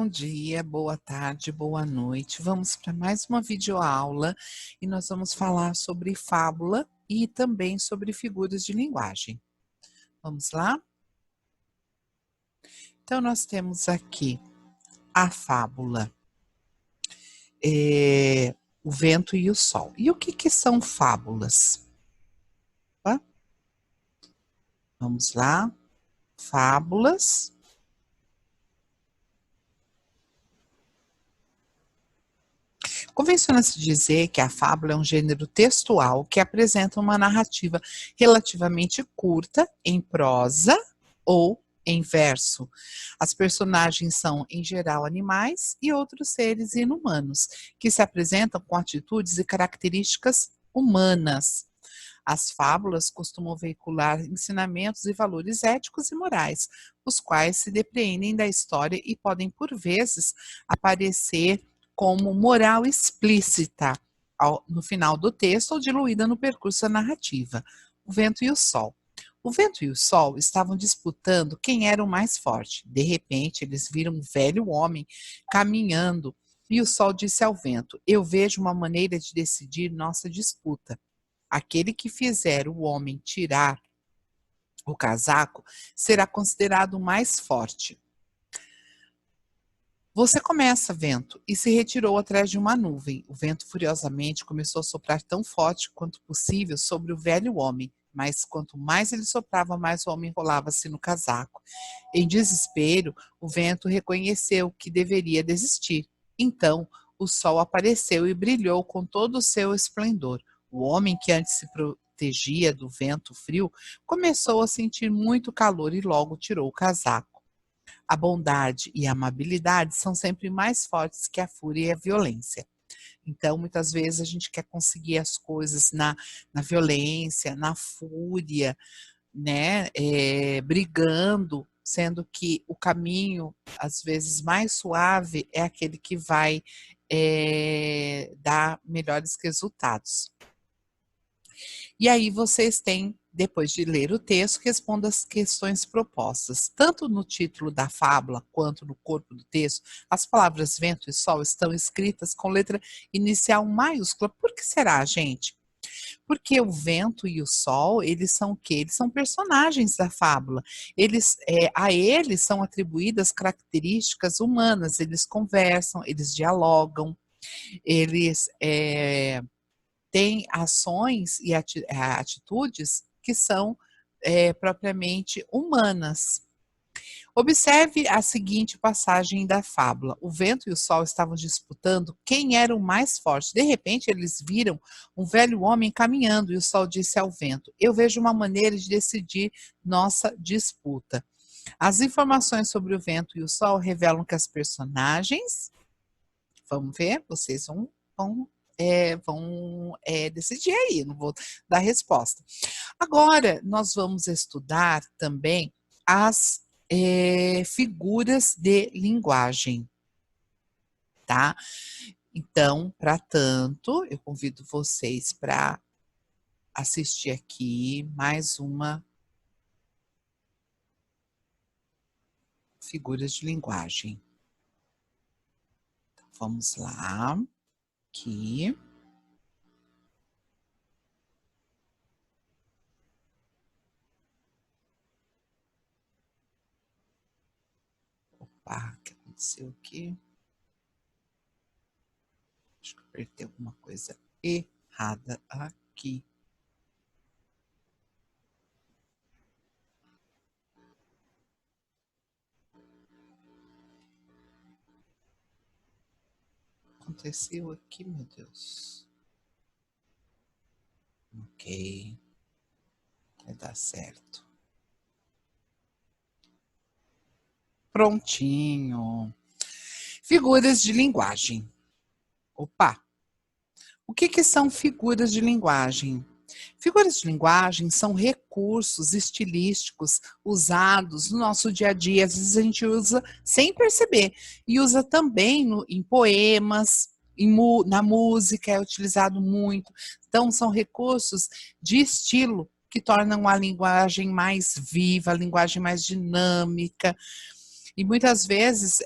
Bom dia, boa tarde, boa noite. Vamos para mais uma videoaula e nós vamos falar sobre fábula e também sobre figuras de linguagem. Vamos lá? Então, nós temos aqui a fábula, o vento e o sol. E o que são fábulas? Tá? Vamos lá. Fábulas. Convenciona-se dizer que a fábula é um gênero textual que apresenta uma narrativa relativamente curta, em prosa ou em verso. As personagens são, em geral, animais e outros seres inumanos, que se apresentam com atitudes e características humanas. As fábulas costumam veicular ensinamentos e valores éticos e morais, os quais se depreendem da história e podem, por vezes, aparecer como moral explícita no final do texto ou diluída no percurso da narrativa. O vento e o sol. O vento e o sol estavam disputando quem era o mais forte. De repente, eles viram um velho homem caminhando e o sol disse ao vento: "Eu vejo uma maneira de decidir nossa disputa. Aquele que fizer o homem tirar o casaco será considerado o mais forte. Você começa, vento", e se retirou atrás de uma nuvem. O vento furiosamente começou a soprar tão forte quanto possível sobre o velho homem, mas quanto mais ele soprava, mais o homem enrolava-se no casaco. Em desespero, o vento reconheceu que deveria desistir. Então, o sol apareceu e brilhou com todo o seu esplendor. O homem, que antes se protegia do vento frio, começou a sentir muito calor e logo tirou o casaco. A bondade e a amabilidade são sempre mais fortes que a fúria e a violência. Então, muitas vezes, a gente quer conseguir as coisas na violência, na fúria, né? Brigando, sendo que o caminho, às vezes, mais suave é aquele que vai dar melhores resultados. E aí vocês têm, depois de ler o texto, responda as questões propostas. Tanto no título da fábula quanto no corpo do texto, as palavras vento e sol estão escritas com letra inicial maiúscula. Por que será, gente? Porque o vento e o sol, eles são o quê? Eles são personagens da fábula. A eles são atribuídas características humanas. Eles conversam, eles dialogam, eles têm ações e atitudes que são propriamente humanas. Observe a seguinte passagem da fábula. O vento e o sol estavam disputando quem era o mais forte. De repente, eles viram um velho homem caminhando e o sol disse ao vento: "Eu vejo uma maneira de decidir nossa disputa." As informações sobre o vento e o sol revelam que as personagens, vamos ver, vocês vão decidir aí, não vou dar resposta. Agora, nós vamos estudar também as figuras de linguagem, tá? Então, para tanto, eu convido vocês para assistir aqui mais uma figuras de linguagem. Então, vamos lá, aqui. Opa, o que aconteceu aqui? Acho que eu apertei alguma coisa errada aqui. Aconteceu aqui, meu Deus. Ok. Vai dar certo. Prontinho. Figuras de linguagem. Opa! O que são figuras de linguagem? Figuras de linguagem são recursos estilísticos usados no nosso dia a dia. Às vezes a gente usa sem perceber. E usa também em poemas, na música, é utilizado muito. Então, são recursos de estilo que tornam a linguagem mais viva, a linguagem mais dinâmica. E muitas vezes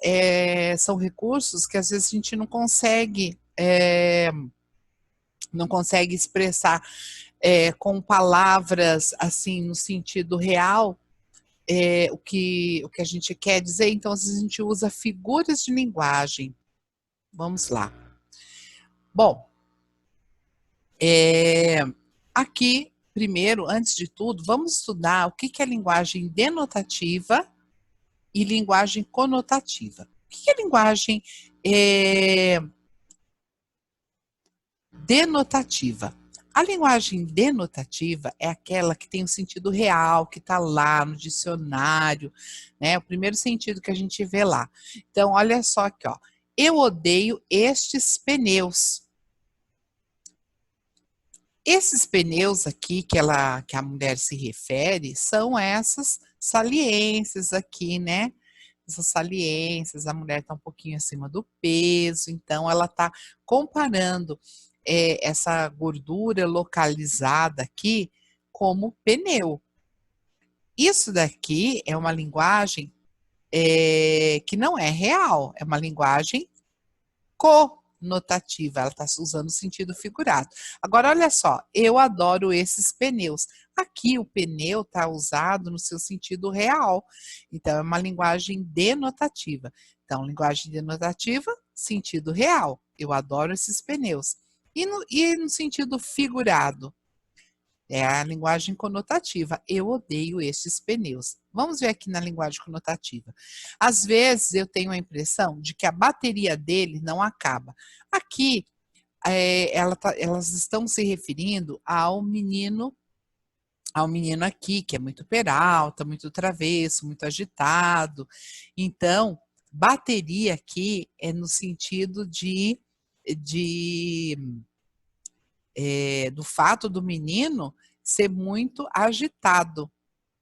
são recursos que às vezes a gente não consegue expressar com palavras assim no sentido real o que a gente quer dizer, então às vezes a gente usa figuras de linguagem. Vamos lá. Bom, aqui, primeiro, antes de tudo, vamos estudar o que é linguagem denotativa e linguagem conotativa. O que é linguagem denotativa? A linguagem denotativa é aquela que tem o sentido real, que está lá no dicionário, né? O primeiro sentido que a gente vê lá. Então, olha só aqui, ó. Eu odeio estes pneus. Esses pneus aqui que a mulher se refere são essas saliências aqui, né? Essas saliências, a mulher está um pouquinho acima do peso, então ela está comparando essa gordura localizada aqui como pneu. Isso daqui é uma linguagem que não é real, é uma linguagem conotativa, ela está usando o sentido figurado. Agora, olha só, eu adoro esses pneus. Aqui o pneu está usado no seu sentido real, então é uma linguagem denotativa. Então, linguagem denotativa, sentido real. Eu adoro esses pneus. E no sentido figurado? É a linguagem conotativa. Eu odeio estes pneus. Vamos ver aqui na linguagem conotativa. Às vezes eu tenho a impressão de que a bateria dele não acaba. Aqui, elas estão se referindo ao menino aqui, que é muito peralta, muito travesso, muito agitado. Então, bateria aqui é no sentido de do fato do menino ser muito agitado,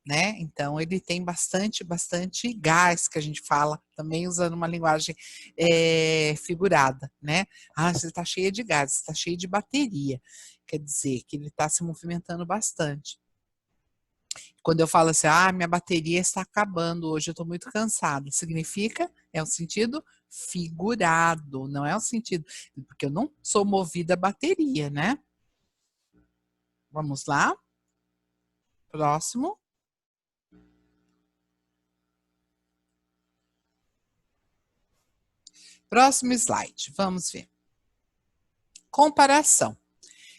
né? Então ele tem bastante gás, que a gente fala, também usando uma linguagem figurada, né? Ah, você está cheia de gás, você está cheio de bateria, quer dizer que ele está se movimentando bastante. Quando eu falo assim, minha bateria está acabando hoje, eu estou muito cansada, significa, é um sentido figurado, não é o sentido, porque eu não sou movida a bateria, né? Vamos lá. Próximo. Próximo slide. Vamos ver. Comparação.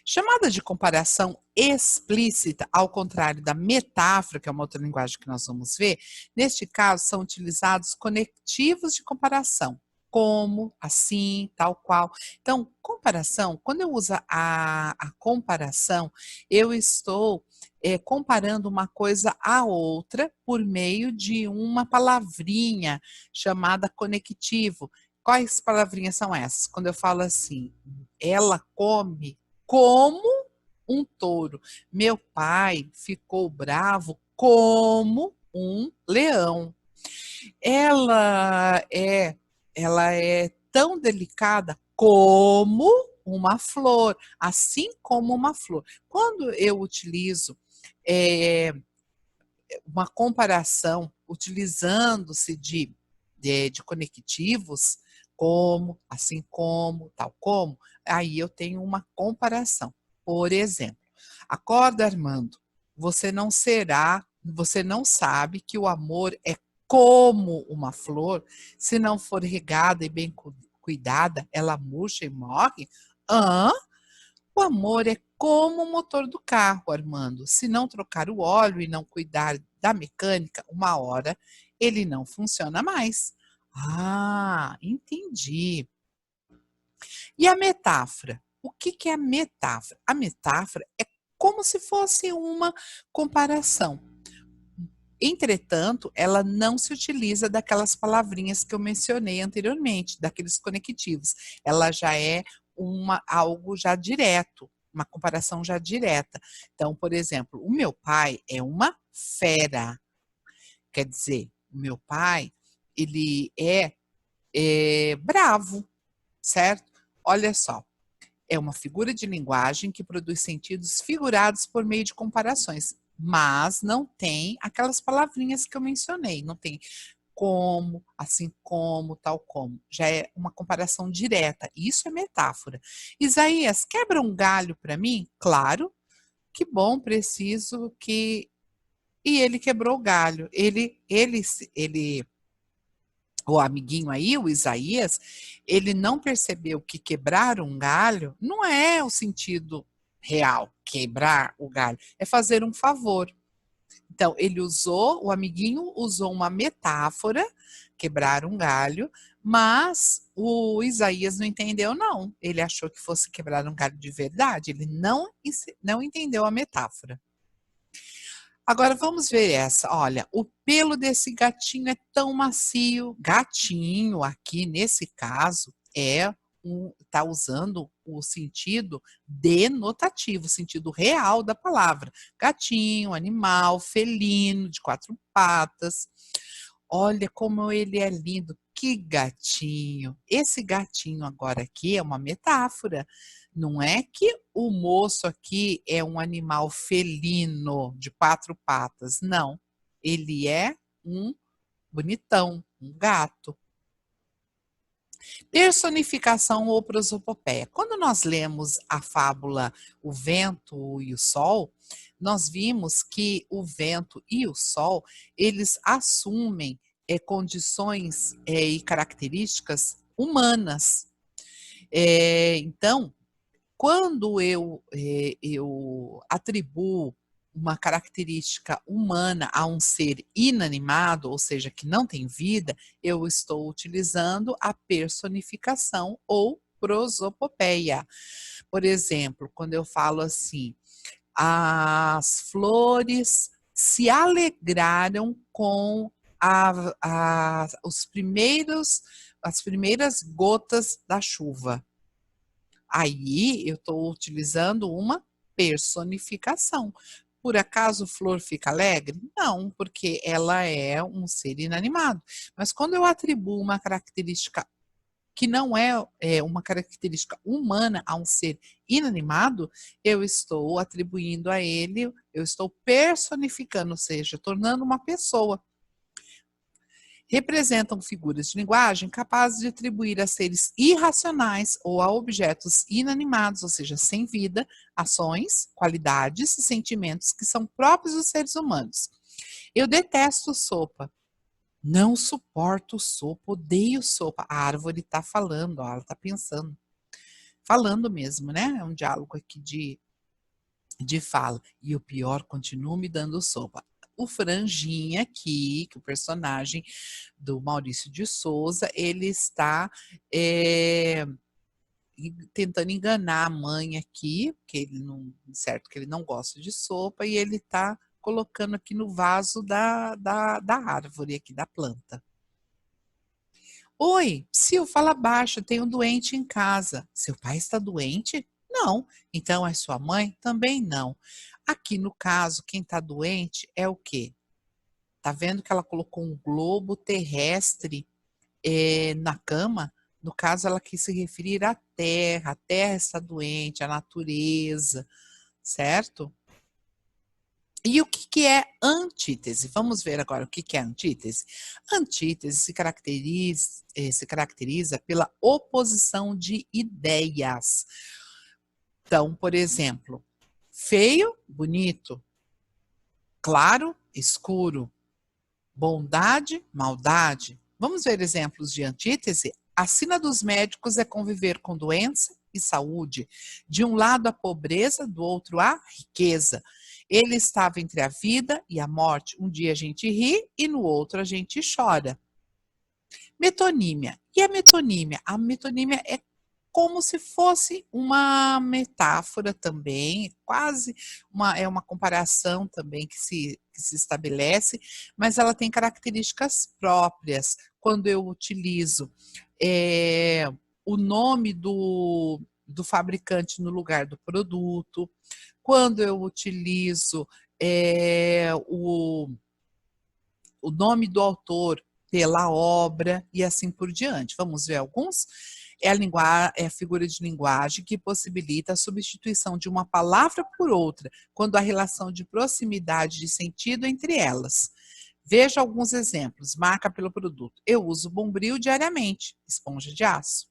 Chamada de comparação explícita, ao contrário da metáfora, que é uma outra linguagem que nós vamos ver, neste caso são utilizados conectivos de comparação, como, assim, tal qual. Então, comparação, quando eu uso a comparação, eu estou comparando uma coisa à outra por meio de uma palavrinha chamada conectivo. Quais palavrinhas são essas? Quando eu falo assim, ela come como um touro. Meu pai ficou bravo como um leão. Ela é, ela é tão delicada como uma flor, assim como uma flor. Quando eu utilizo uma comparação, utilizando-se de conectivos, como, assim como, tal como, aí eu tenho uma comparação. Por exemplo, acorda, Armando, você não sabe que o amor é como uma flor, se não for regada e bem cuidada, ela murcha e morre? Hã? O amor é como o motor do carro, Armando. Se não trocar o óleo e não cuidar da mecânica, uma hora ele não funciona mais. Ah, entendi. E a metáfora? O que é a metáfora? A metáfora é como se fosse uma comparação. Entretanto, ela não se utiliza daquelas palavrinhas que eu mencionei anteriormente, daqueles conectivos. Ela já é algo já direto, uma comparação já direta. Então, por exemplo, o meu pai é uma fera. Quer dizer, o meu pai, ele é bravo, certo? Olha só, é uma figura de linguagem que produz sentidos figurados por meio de comparações, mas não tem aquelas palavrinhas que eu mencionei, não tem como, assim como, tal como. Já é uma comparação direta. Isso é metáfora. Isaías, quebra um galho para mim? Claro, que bom, preciso que. E ele quebrou o galho. Ele, o amiguinho aí, o Isaías, ele não percebeu que quebrar um galho não é o sentido real, quebrar o galho, é fazer um favor. Então, o amiguinho usou uma metáfora, quebrar um galho, mas o Isaías não entendeu, não. Ele achou que fosse quebrar um galho de verdade, ele não entendeu a metáfora. Agora vamos ver essa. Olha, o pelo desse gatinho é tão macio. Gatinho, aqui nesse caso, está usando o sentido denotativo, o sentido real da palavra. Gatinho, animal, felino, de 4 patas. Olha como ele é lindo. Que gatinho. Esse gatinho agora aqui é uma metáfora. Não é que o moço aqui é um animal felino de 4 patas. Não. Ele é um bonitão, um gato. Personificação ou prosopopeia. Quando nós lemos a fábula O Vento e o Sol, nós vimos que o vento e o sol, eles assumem condições e características humanas. Então, quando eu atribuo uma característica humana a um ser inanimado, ou seja, que não tem vida, eu estou utilizando a personificação ou prosopopeia. Por exemplo, quando eu falo assim, as flores se alegraram com as primeiras gotas da chuva. Aí eu estou utilizando uma personificação. Por acaso flor fica alegre? Não, porque ela é um ser inanimado. Mas quando eu atribuo uma característica que não é uma característica humana a um ser inanimado, eu estou atribuindo a ele, eu estou personificando, ou seja, tornando uma pessoa. Representam figuras de linguagem capazes de atribuir a seres irracionais ou a objetos inanimados, ou seja, sem vida, ações, qualidades e sentimentos que são próprios dos seres humanos. Eu detesto sopa. Não suporto sopa, odeio sopa. A árvore está falando, ela está pensando. Falando mesmo, né? É um diálogo aqui de fala. E o pior, continua me dando sopa. O Franjinha aqui, que o personagem do Maurício de Souza, ele está tentando enganar a mãe aqui, porque ele não, certo que ele não gosta de sopa, e ele está colocando aqui no vaso da árvore aqui, da planta. Oi, Sil, fala baixo, tenho um doente em casa. Seu pai está doente? Não. Então é sua mãe? Também não. Aqui no caso, quem está doente é o quê? Tá vendo que ela colocou um globo terrestre na cama? No caso, ela quis se referir à Terra. A Terra está doente, a natureza, certo? E o que é antítese? Vamos ver agora o que é antítese. Antítese se caracteriza pela oposição de ideias. Então, por exemplo, feio, bonito, claro, escuro, bondade, maldade. Vamos ver exemplos de antítese? A sina dos médicos é conviver com doença e saúde. De um lado a pobreza, do outro a riqueza. Ele estava entre a vida e a morte. Um dia a gente ri e no outro a gente chora. Metonímia. E a metonímia? A metonímia é como se fosse uma metáfora também, quase uma comparação também que se estabelece, mas ela tem características próprias. Quando eu utilizo o nome do fabricante no lugar do produto, quando eu utilizo o nome do autor pela obra e assim por diante. Vamos ver alguns? É a figura de linguagem que possibilita a substituição de uma palavra por outra, quando há relação de proximidade de sentido entre elas. Veja alguns exemplos. Marca pelo produto. Eu uso Bombril diariamente, esponja de aço.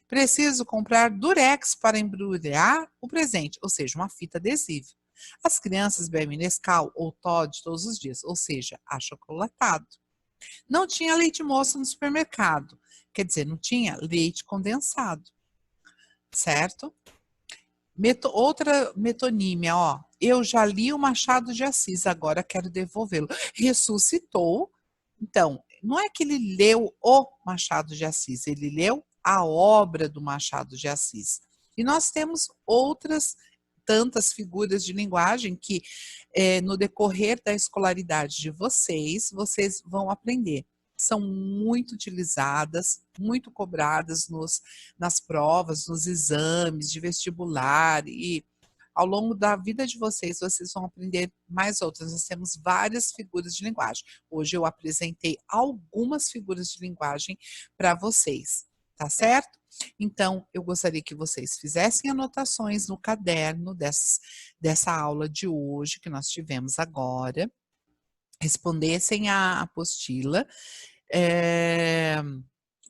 Preciso comprar Durex para embrulhar o presente, ou seja, uma fita adesiva. As crianças bebem Nescau ou Toddy todos os dias, ou seja, achocolatado. Não tinha leite moça no supermercado, quer dizer, não tinha leite condensado, certo? Outra metonímia, ó. Eu já li o Machado de Assis, agora quero devolvê-lo. Ressuscitou. Então, não é que ele leu o Machado de Assis, ele leu a obra do Machado de Assis. E nós temos outras tantas figuras de linguagem que, no decorrer da escolaridade de vocês, vocês vão aprender. São muito utilizadas, muito cobradas nas provas, nos exames de vestibular e ao longo da vida de vocês, vocês vão aprender mais outras. Nós temos várias figuras de linguagem. Hoje eu apresentei algumas figuras de linguagem para vocês, tá certo? Então, eu gostaria que vocês fizessem anotações no caderno dessa aula de hoje que nós tivemos agora, respondessem a apostila.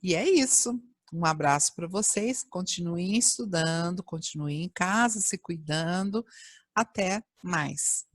E é isso. Um abraço para vocês. Continuem estudando, continuem em casa, se cuidando. Até mais.